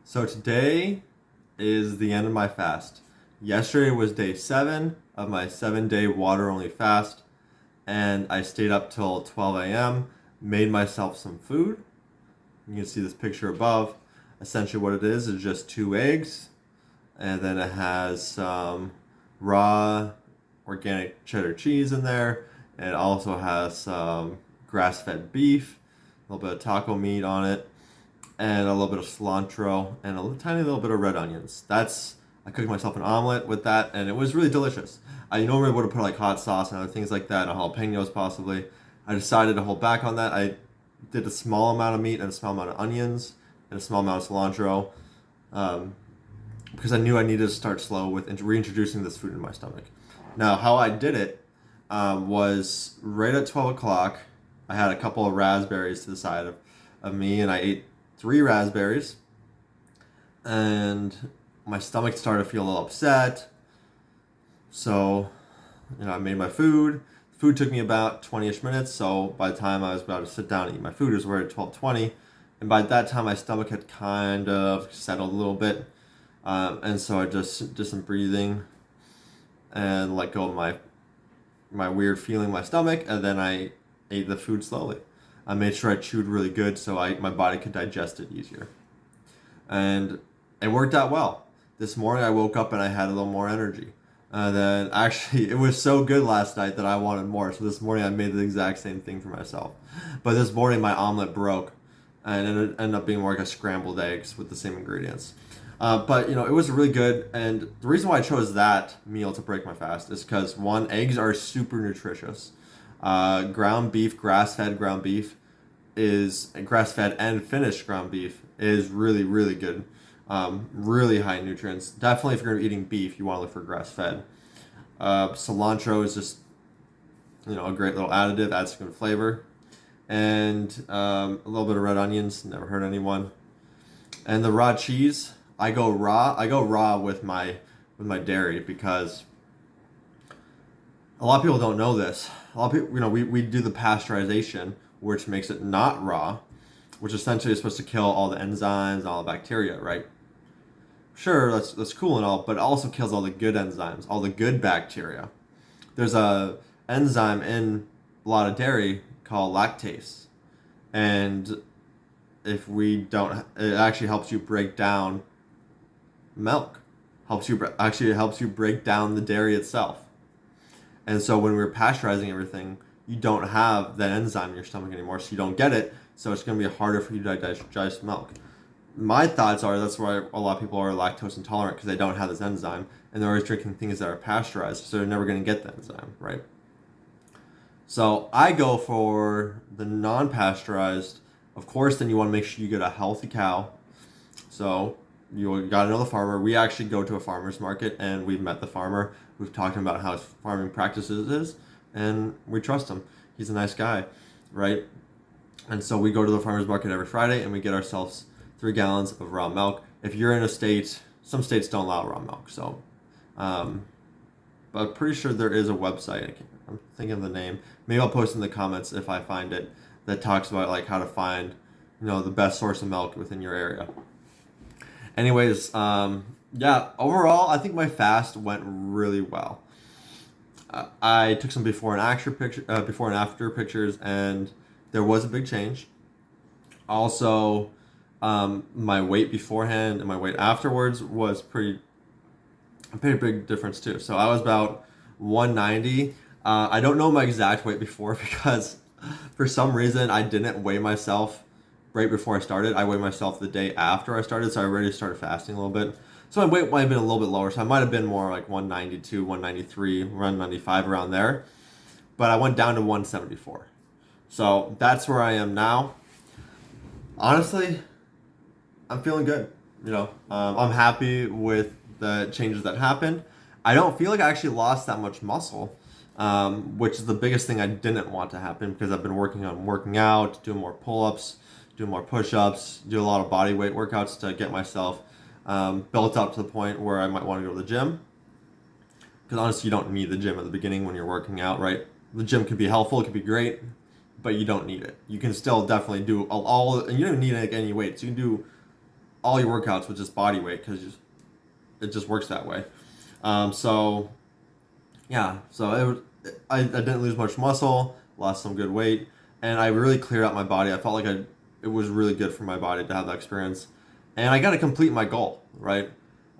So today is the end of my fast. Yesterday was day 7 of my 7-day water only fast, and I stayed up till 12 a.m., made myself some food. You can see this picture above. Essentially, what it is just 2 eggs, and then it has some raw organic cheddar cheese in there, and it also has some grass fed beef, a little bit of taco meat on it, and a little bit of cilantro and a tiny little bit of red onions. I cooked myself an omelet with that, and it was really delicious. I normally would have put like hot sauce and other things like that, and jalapenos possibly. I decided to hold back on that. I did a small amount of meat and a small amount of onions and a small amount of cilantro, um, because I knew I needed to start slow with reintroducing this food in my stomach. Now, how I did it was right at 12 o'clock. I had a couple of raspberries to the side of me, and I ate 3 raspberries, and my stomach started to feel a little upset. So, I made my food. Food took me about 20-ish minutes, so by the time I was about to sit down and eat my food, it was right at 12:20, and by that time my stomach had kind of settled a little bit, and so I just did some breathing and let go of my weird feeling in my stomach, and then I ate the food slowly. I made sure I chewed really good so my body could digest it easier. And it worked out well. This morning I woke up and I had a little more energy. And then actually, it was so good last night that I wanted more. So this morning I made the exact same thing for myself. But this morning my omelet broke, and it ended up being more like a scrambled eggs with the same ingredients. But it was really good. And the reason why I chose that meal to break my fast is because one, eggs are super nutritious. Ground beef, grass-fed ground beef is grass-fed and finished ground beef is really, really good. Really high in nutrients. Definitely, if you're eating beef, you want to look for grass-fed. Cilantro is just a great little additive, adds some good flavor, and a little bit of red onions. Never hurt anyone. And the raw cheese, I go raw. I go raw with my dairy because a lot of people don't know this. A lot of people, we do the pasteurization, which makes it not raw, which essentially is supposed to kill all the enzymes, all the bacteria, right? Sure, that's cool and all, but it also kills all the good enzymes, all the good bacteria. There's a enzyme in a lot of dairy called lactase, and if we don't, it actually helps you break down milk. It helps you break down the dairy itself. And so when we're pasteurizing everything, you don't have that enzyme in your stomach anymore, so you don't get it. So it's going to be harder for you to digest milk. My thoughts are that's why a lot of people are lactose intolerant, because they don't have this enzyme, and they're always drinking things that are pasteurized, so they're never going to get the enzyme, right? So I go for the non-pasteurized. Of course, then you want to make sure you get a healthy cow. So you got to know the farmer. We actually go to a farmer's market, and we've met the farmer. We've talked about how his farming practices is, and we trust him. He's a nice guy, right? And so we go to the farmer's market every Friday, and we get ourselves 3 gallons of raw milk. If you're in a state, some states don't allow raw milk, so, but I'm pretty sure there is a website. I'm thinking of the name. Maybe I'll post in the comments if I find it, that talks about like how to find, the best source of milk within your area. Anyways, yeah, overall, I think my fast went really well. I took some before and after pictures, and there was a big change. Also, my weight beforehand and my weight afterwards was a pretty big difference too. So I was about 190. I don't know my exact weight before because for some reason I didn't weigh myself right before I started. I weighed myself the day after I started, so I already started fasting a little bit. So my weight might have been a little bit lower, so I might have been more like 192, 193, 195, around there. But I went down to 174. So that's where I am now. Honestly, I'm feeling good. I'm happy with the changes that happened. I don't feel like I actually lost that much muscle, which is the biggest thing I didn't want to happen, because I've been working on working out, doing more pull-ups, doing more push-ups, do a lot of body weight workouts to get myself built up to the point where I might want to go to the gym. Because honestly, you don't need the gym at the beginning when you're working out, right? The gym could be helpful, it could be great, but you don't need it. You can still definitely do all and you don't need any weights. You can do all your workouts with just body weight because it just works that way. So yeah, so I didn't lose much muscle, lost some good weight, and I really cleared out my body. I felt like it was really good for my body to have that experience, and I got to complete my goal, right?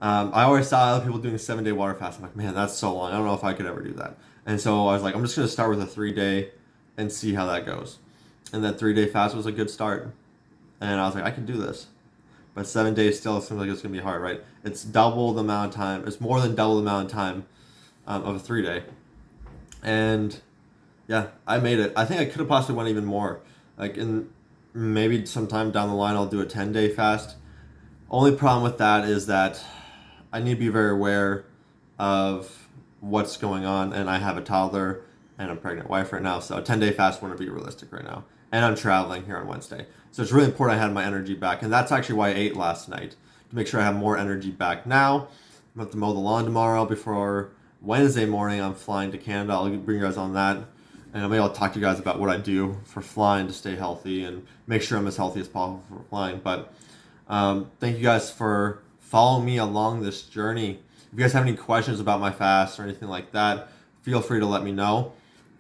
I always saw other people doing a 7-day water fast. I'm like, man, that's so long. I don't know if I could ever do that. And so I was like, I'm just gonna start with a 3-day and see how that goes. And that 3-day fast was a good start, and I was like, I can do this. But 7 days still seems like it's gonna be hard, right? It's double the amount of time. It's more than double the amount of time of a 3-day. And yeah, I made it. I think I could have possibly went even more. Like in maybe sometime down the line, I'll do a 10-day fast. Only problem with that is that I need to be very aware of what's going on, and I have a toddler and a pregnant wife right now, so a 10-day fast wouldn't be realistic right now. And I'm traveling here on Wednesday. So it's really important I had my energy back, and that's actually why I ate last night, to make sure I have more energy back now. I'm going to have to mow the lawn tomorrow before Wednesday morning. I'm flying to Canada. I'll bring you guys on that. And maybe I'll talk to you guys about what I do for flying to stay healthy and make sure I'm as healthy as possible for flying. But thank you guys for following me along this journey. If you guys have any questions about my fast or anything like that, feel free to let me know.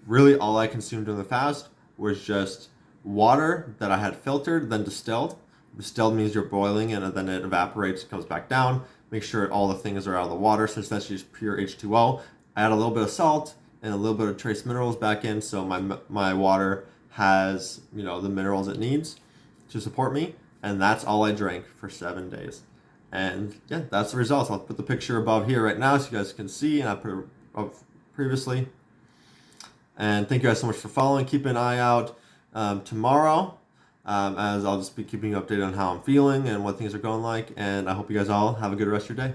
Really, all I consumed during the fast was just water that I had filtered, then distilled. Distilled means you're boiling and then it evaporates, comes back down. Make sure all the things are out of the water, since that's just pure H2O. I add a little bit of salt and a little bit of trace minerals back in, so my water has, you know, the minerals it needs to support me. And that's all I drank for 7 days. And yeah, that's the results. I'll put the picture above here right now so you guys can see, and I put it up previously. And thank you guys so much for following. Keep an eye out tomorrow, as I'll just be keeping you updated on how I'm feeling and what things are going like. And I hope you guys all have a good rest of your day.